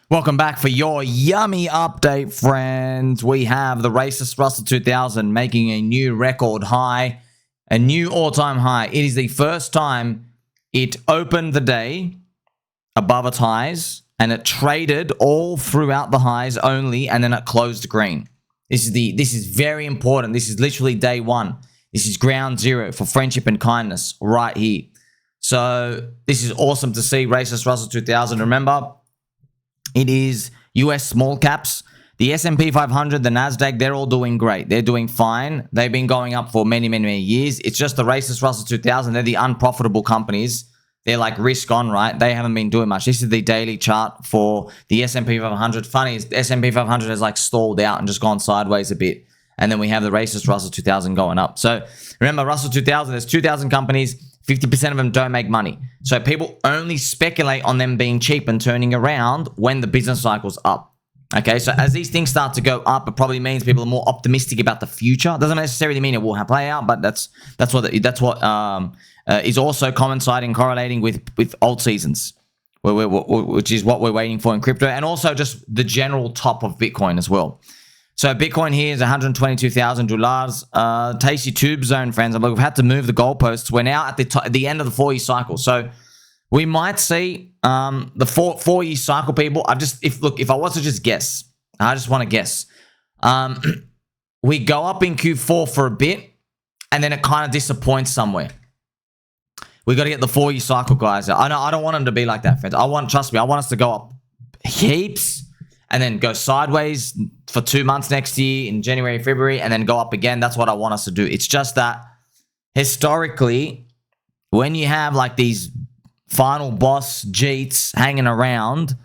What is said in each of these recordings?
Welcome back for your yummy update, friends. We have the racist Russell 2000 making a new record high, a new all-time high. It is the first time it opened the day above its highs, and it traded all throughout the highs only, and then it closed green. This is very important. This is literally day one. This is ground zero for friendship and kindness right here. So this is awesome to see. Racist Russell 2000. Remember, it is US small caps. The S&P 500, the NASDAQ, they're all doing great. They're doing fine. They've been going up for many, many, many years. It's just the racist Russell 2000. They're the unprofitable companies. They're like risk on, right? They haven't been doing much. This is the daily chart for the S&P 500. Funny is the S&P 500 has like stalled out and just gone sideways a bit. And then we have the racist Russell 2000 going up. So remember, Russell 2000, there's 2,000 companies. 50% of them don't make money. So people only speculate on them being cheap and turning around when the business cycle's up. Okay, so as these things start to go up, it probably means people are more optimistic about the future. Doesn't necessarily mean it will play out, but that's what is also coinciding, correlating with alt seasons, which is what we're waiting for in crypto, and also just the general top of Bitcoin as well. So Bitcoin here is $122,000. Tasty tube zone, friends. We've had to move the goalposts. We're now at the end of the 4-year cycle. So we might see the four-year cycle, people. If I was to just guess, I just want to guess. We go up in Q4 for a bit, and then it kind of disappoints somewhere. We got to get the 4-year cycle, guys. I don't want them to be like that, friends. Trust me, I want us to go up heaps, and then go sideways for 2 months next year in January, February, and then go up again. That's what I want us to do. It's just that historically, when you have like these final boss Jeets hanging around,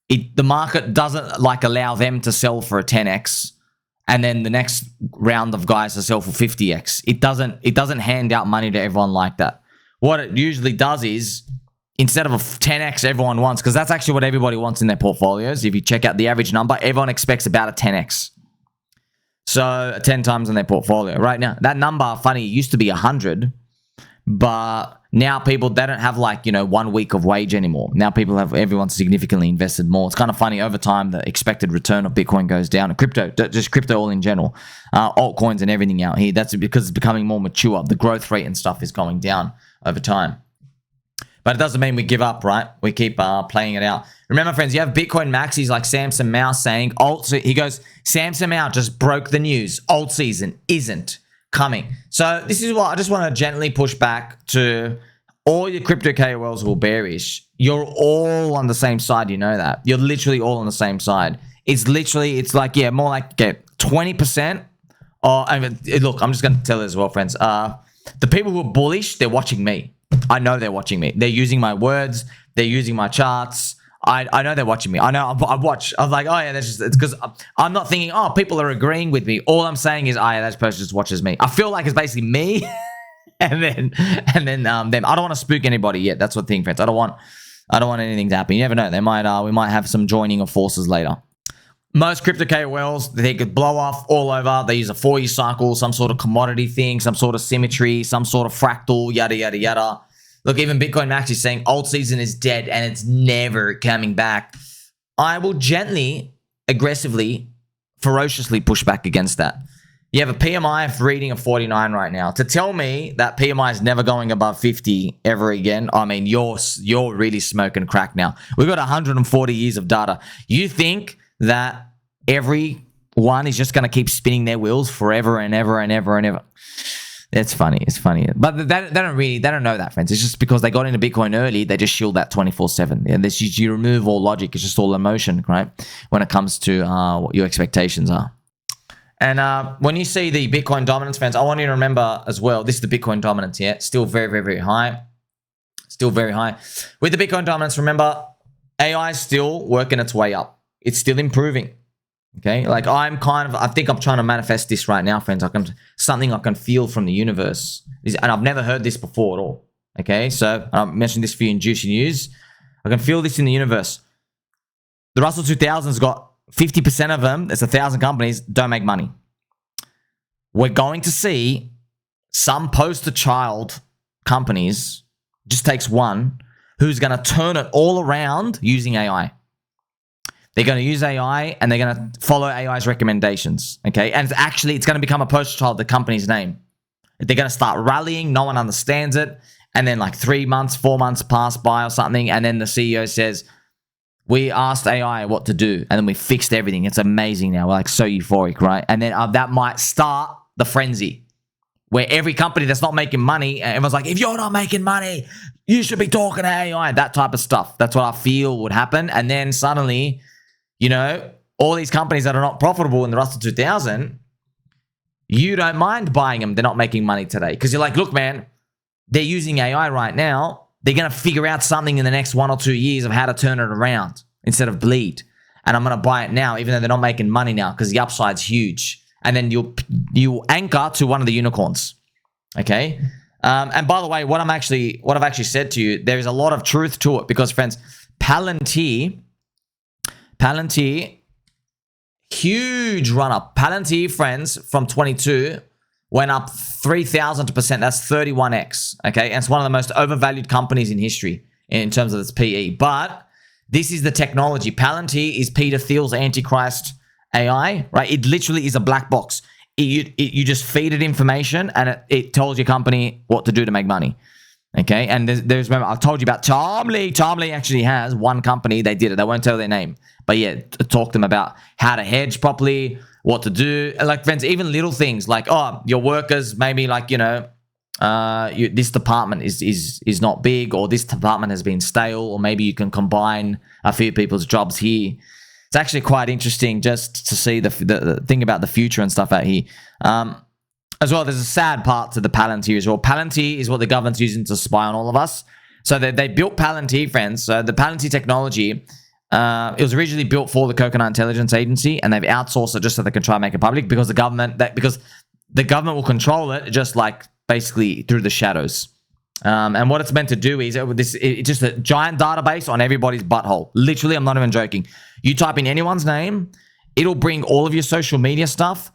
the market doesn't like allow them to sell for a 10x, and then the next round of guys to sell for 50x. It doesn't hand out money to everyone like that. What it usually does is, instead of a 10x everyone wants, because that's actually what everybody wants in their portfolios. If you check out the average number, everyone expects about a 10x. So 10 times in their portfolio. Right now, that number, funny, used to be 100, but now they don't have 1 week of wage anymore. Now everyone's significantly invested more. It's kind of funny, over time, the expected return of Bitcoin goes down. And crypto, just crypto all in general, altcoins and everything out here, that's because it's becoming more mature. The growth rate and stuff is going down over time. But it doesn't mean we give up, right? We keep playing it out. Remember, friends, you have Bitcoin maxis like Samson Mao saying, he goes, Samson Mao just broke the news. Alt season isn't coming. So this is what I just want to gently push back to all your crypto KOLs who are bearish. You're all on the same side, you know that. You're literally all on the same side. It's like, yeah, more like 20%. Look, I'm just going to tell you as well, friends. The people who are bullish, they're watching me. I know they're watching me. They're using my words. They're using my charts. I know they're watching me. I know. I watch. I was like, oh yeah, it's because I'm not thinking, oh, people are agreeing with me. All I'm saying is, oh yeah, that person just watches me. I feel like it's basically me, and then them. I don't want to spook anybody yet. That's what thing, friends. I don't want anything to happen. You never know. We might have some joining of forces later. Most crypto KOLs, they could blow off all over. They use a 4-year cycle, some sort of commodity thing, some sort of symmetry, some sort of fractal, yada, yada, yada. Look, even Bitcoin Max is saying alt season is dead and it's never coming back. I will gently, aggressively, ferociously push back against that. You have a PMI reading of 49 right now. To tell me that PMI is never going above 50 ever again, I mean, you're really smoking crack now. We've got 140 years of data. You think that everyone is just going to keep spinning their wheels forever and ever and ever and ever? It's funny. It's funny. But they don't know that, friends. It's just because they got into Bitcoin early, they just shield that 24/7. And you remove all logic. It's just all emotion, right? When it comes to what your expectations are. And when you see the Bitcoin dominance, friends, I want you to remember as well, this is the Bitcoin dominance, yeah? Still very, very, very high. Still very high. With the Bitcoin dominance, remember, AI is still working its way up. It's still improving. Okay, like I think I'm trying to manifest this right now, friends. Something I can feel from the universe, and I've never heard this before at all. Okay, so I mentioned this for you in Juicy News. I can feel this in the universe. The Russell 2000's got 50% of them. There's 1,000 companies don't make money. We're going to see some poster child companies. Just takes one who's going to turn it all around using AI. They're going to use AI and they're going to follow AI's recommendations. Okay. And it's going to become a poster child, the company's name. They're going to start rallying. No one understands it. And then like 3 months, 4 months pass by or something. And then the CEO says, we asked AI what to do. And then we fixed everything. It's amazing now. We're like so euphoric, right? And then that might start the frenzy where every company that's not making money, everyone's like, if you're not making money, you should be talking to AI, that type of stuff. That's what I feel would happen. And then suddenly, you know, all these companies that are not profitable in the Russell 2000, you don't mind buying them. They're not making money today. Because you're like, look, man, they're using AI right now. They're going to figure out something in the next 1 or 2 years of how to turn it around instead of bleed. And I'm going to buy it now, even though they're not making money now, because the upside's huge. And then you anchor to one of the unicorns. Okay. And by the way, what I've actually said to you, there is a lot of truth to it because, friends, Palantir, huge run up. Palantir, friends, from 22 went up 3,000%. That's 31x. Okay. And it's one of the most overvalued companies in history in terms of its PE. But this is the technology. Palantir is Peter Thiel's Antichrist AI, right? It literally is a black box. You just feed it information and it tells your company what to do to make money. Okay. And remember, I told you about Tomley. Tomley actually has one company. They did it. They won't tell their name. But yeah, talk to them about how to hedge properly, what to do. And like, friends, even little things like, oh, your workers, maybe like, you know, this department is not big, or this department has been stale, or maybe you can combine a few people's jobs here. It's actually quite interesting just to see the thing about the future and stuff out here. As well, there's a sad part to the Palantir as well. Palantir is what the government's using to spy on all of us. So they built Palantir, friends. So the Palantir technology, it was originally built for the Coconut Intelligence Agency, and they've outsourced it just so they can try and make it public because the government will control it just like basically through the shadows. And what it's meant to do is it's just a giant database on everybody's butthole. Literally, I'm not even joking. You type in anyone's name, it'll bring all of your social media stuff,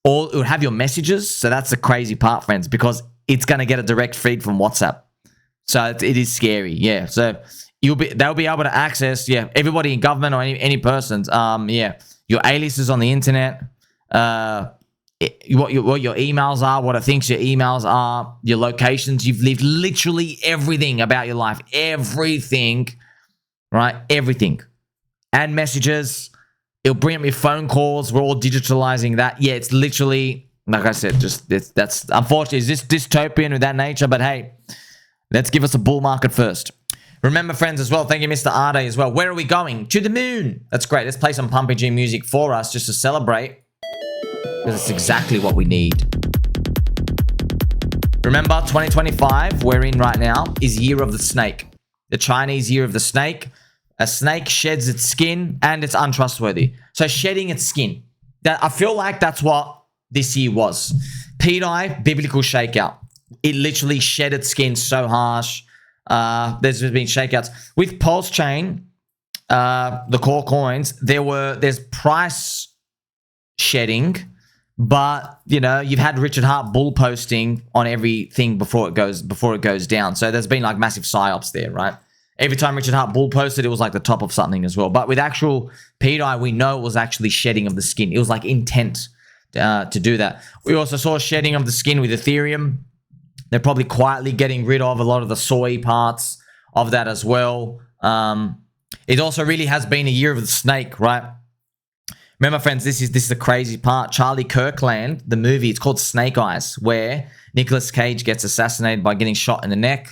or it'll have your messages. So that's the crazy part, friends, because it's going to get a direct feed from WhatsApp. So it is scary. Yeah. So they'll be able to access, everybody in government or any persons. Your aliases on the internet, what your emails are, what it thinks your emails are, your locations you've lived, literally everything about your life, everything, right? Everything. And messages. It'll bring up your phone calls. We're all digitalizing that. Yeah, it's literally, like I said, that's unfortunately, is this dystopian with that nature? But hey, let's give us a bull market first. Remember, friends, as well, thank you, Mr. Ade, as well. Where are we going? To the moon. That's great. Let's play some Pumpy G music for us just to celebrate, because it's exactly what we need. Remember, 2025, we're in right now, is Year of the Snake. The Chinese Year of the Snake. A snake sheds its skin and it's untrustworthy. So shedding its skin. I feel like that's what this year was. PDI, biblical shakeout. It literally shed its skin so harsh. There's been shakeouts. With Pulse Chain, the core coins, there's price shedding, but you know, you've had Richard Hart bull posting on everything before it goes down. So there's been like massive psyops there, right? Every time Richard Hart bull posted, it was like the top of something as well. But with actual PDI, we know it was actually shedding of the skin. It was like intent to do that. We also saw shedding of the skin with Ethereum. They're probably quietly getting rid of a lot of the soy parts of that as well. It also really has been a year of the snake, right? Remember, friends, this is the crazy part. Charlie Kirkland, the movie, it's called Snake Eyes, where Nicolas Cage gets assassinated by getting shot in the neck.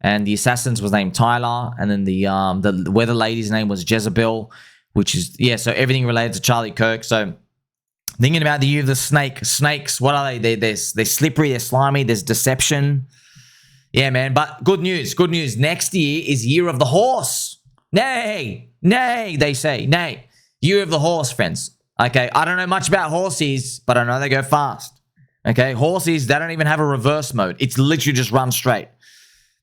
And the assassin's was named Tyler. And then the weather lady's name was Jezebel, which is, so everything related to Charlie Kirk. So thinking about the year of the snake. Snakes, what are they? They're slippery, they're slimy, there's deception. Yeah, man. But good news. Next year is Year of the Horse. Nay, they say. Nay. Year of the Horse, friends. Okay, I don't know much about horses, but I know they go fast. Okay, horses, they don't even have a reverse mode. It's literally just run straight.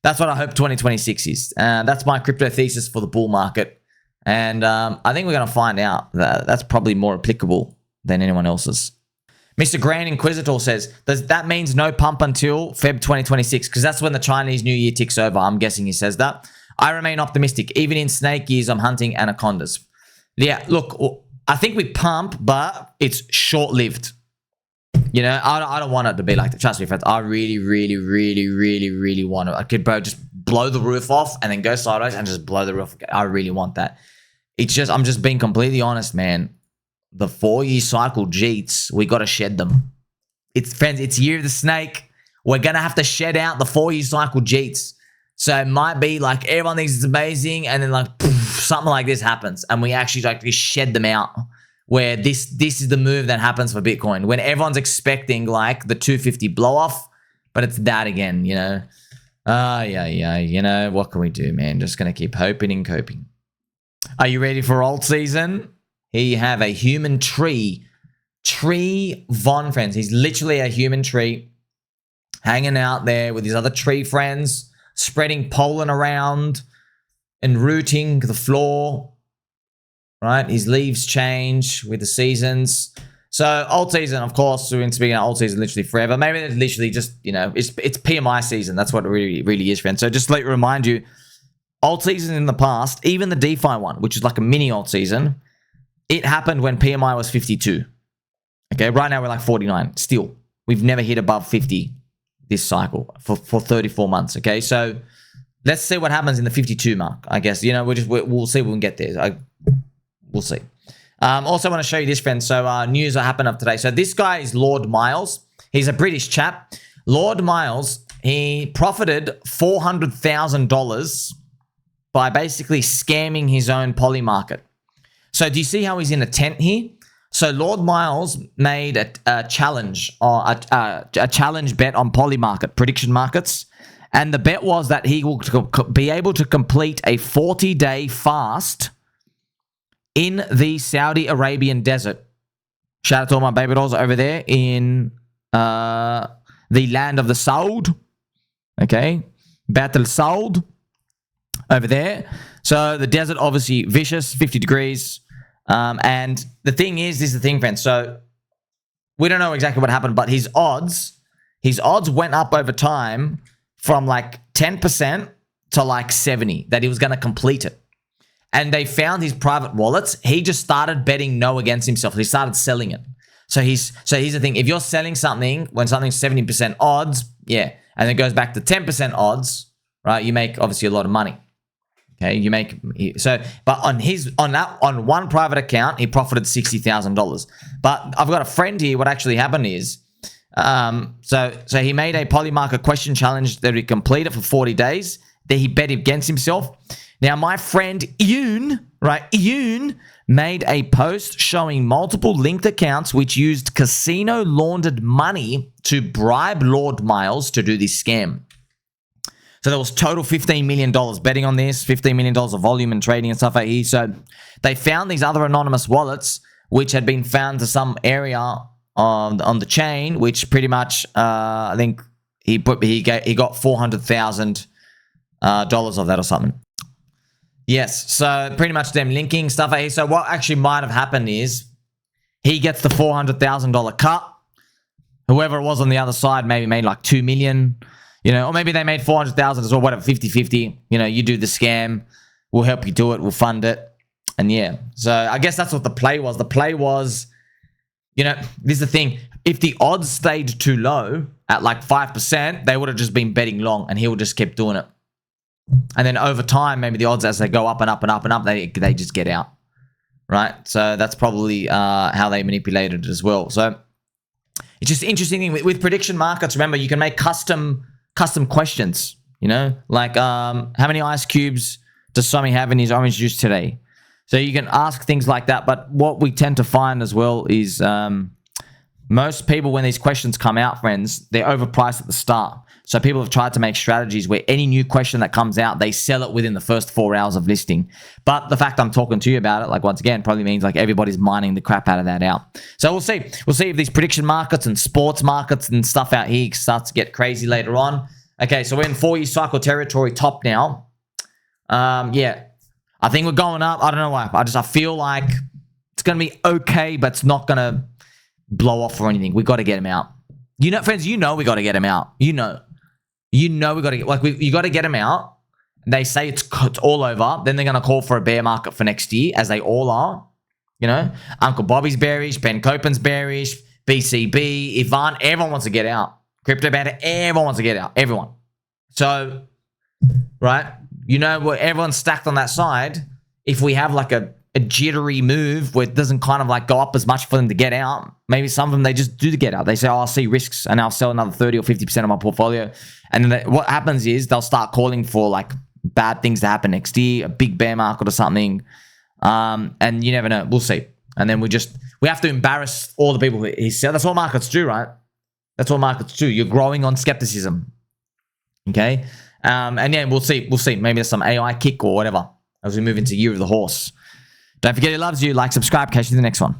That's what I hope 2026 is. That's my crypto thesis for the bull market. And I think we're going to find out that that's probably more applicable than anyone else's. Mr. Grand Inquisitor says, that means no pump until Feb 2026? Because that's when the Chinese New Year ticks over. I'm guessing he says that. I remain optimistic. Even in snake years, I'm hunting anacondas. Yeah, look, I think we pump, but it's short-lived. You know, I don't want it to be like that. Trust me, friends. I really, really, really, really, really want it. I could, bro, just blow the roof off and then go sideways and just blow the roof. I really want that. It's just, I'm just being completely honest, man. The 4-year cycle Jeets, we got to shed them. It's, friends, it's year of the snake. We're going to have to shed out the 4-year cycle Jeets. So it might be like everyone thinks it's amazing and then like poof, something like this happens and we actually like shed them out. Where this is the move that happens for Bitcoin. When everyone's expecting like the 250 blow off, but it's that again, you know. Yeah. You know, what can we do, man? Just going to keep hoping and coping. Are you ready for alt season? Here you have a human tree. Tree Von, friends. He's literally a human tree hanging out there with his other tree friends, spreading pollen around and rooting the floor. Right, his leaves change with the seasons. So alt season, of course, we've been speaking of alt season literally forever. Maybe it's literally just, you know, it's PMI season. That's what it really is, friends. So just to remind you, alt season in the past, even the DeFi one, which is like a mini alt season, it happened when PMI was 52. Okay, right now we're like 49. Still, we've never hit above 50 this cycle for 34 months. Okay, so let's see what happens in the 52 mark. I guess, you know, we'll see when we get there. We'll see. Also want to show you this, friend. So news that happened of today. So this guy is Lord Miles. He's a British chap. Lord Miles, he profited $400,000 by basically scamming his own Polymarket. So do you see how he's in a tent here? So Lord Miles made a challenge or a challenge bet on Polymarket, prediction markets. And the bet was that he will be able to complete a 40-day fast in the Saudi Arabian desert. Shout out to all my baby dolls over there in the land of the Saud. Okay. Battle Saud over there. So the desert, obviously vicious, 50 degrees. And the thing is, this is the thing, friends. So we don't know exactly what happened, but his odds went up over time from like 10% to like 70 that he was going to complete it. And they found his private wallets. He just started betting no against himself. He started selling it. So here's the thing. If you're selling something when something's 70% odds, yeah, and it goes back to 10% odds, right? You make obviously a lot of money. Okay, you make but on one private account, he profited $60,000. But I've got a friend here. What actually happened is, so he made a Polymarket question challenge that he completed for 40 days. Then he bet against himself. Now, my friend Yoon, right? Yoon made a post showing multiple linked accounts which used casino laundered money to bribe Lord Miles to do this scam. So there was total $15 million betting on this, $15 million of volume and trading and stuff like that. So they found these other anonymous wallets which had been found to some area on the chain, which pretty much I think he got $400,000 of that or something. Yes, so pretty much them linking stuff. So what actually might have happened is he gets the $400,000 cut. Whoever it was on the other side maybe made like $2 million, you know, or maybe they made $400,000 as well, whatever, 50-50. You know, you do the scam, we'll help you do it, we'll fund it. And yeah, so I guess that's what the play was. The play was, you know, this is the thing. If the odds stayed too low at like 5%, they would have just been betting long and he would just keep doing it. And then over time, maybe the odds as they go up and up and up and up, they just get out, right? So that's probably how they manipulated it as well. So it's just interesting with prediction markets. Remember, you can make custom questions. You know, like how many ice cubes does Sammy have in his orange juice today? So you can ask things like that. But what we tend to find as well is most people, when these questions come out, friends, they're overpriced at the start. So people have tried to make strategies where any new question that comes out, they sell it within the first 4 hours of listing. But the fact I'm talking to you about it, like once again, probably means like everybody's mining the crap out of that out. So we'll see. We'll see if these prediction markets and sports markets and stuff out here starts to get crazy later on. Okay, so we're in 4-year cycle territory top now. Yeah, I think we're going up. I don't know why. I we like it's going to be okay, but it's not going to blow off or anything. We got to get him out. You know, friends, you know we got to get him out. You know we got to get, like, you got to get him out. they say it's all over, then they're going to call for a bear market for next year, as they all are. You know, Uncle Bobby's bearish, Ben Copen's bearish, BCB, Ivan, everyone wants to get out. Crypto Bandit, everyone wants to get out. Everyone. So, right, you know, where everyone's stacked on that side. If we have like a jittery move where it doesn't kind of like go up as much for them to get out, maybe some of them, they just do to get out. They say, oh, I'll see risks and I'll sell another 30 or 50% of my portfolio. And then what happens is they'll start calling for like bad things to happen next year, a big bear market or something. And you never know. We'll see. And then we have to embarrass all the people who sell. That's what markets do, right? That's what markets do. You're growing on skepticism. Okay. And yeah, we'll see. Maybe there's some AI kick or whatever as we move into Year of the Horse. Don't forget, he loves you. Like, subscribe. Catch you in the next one.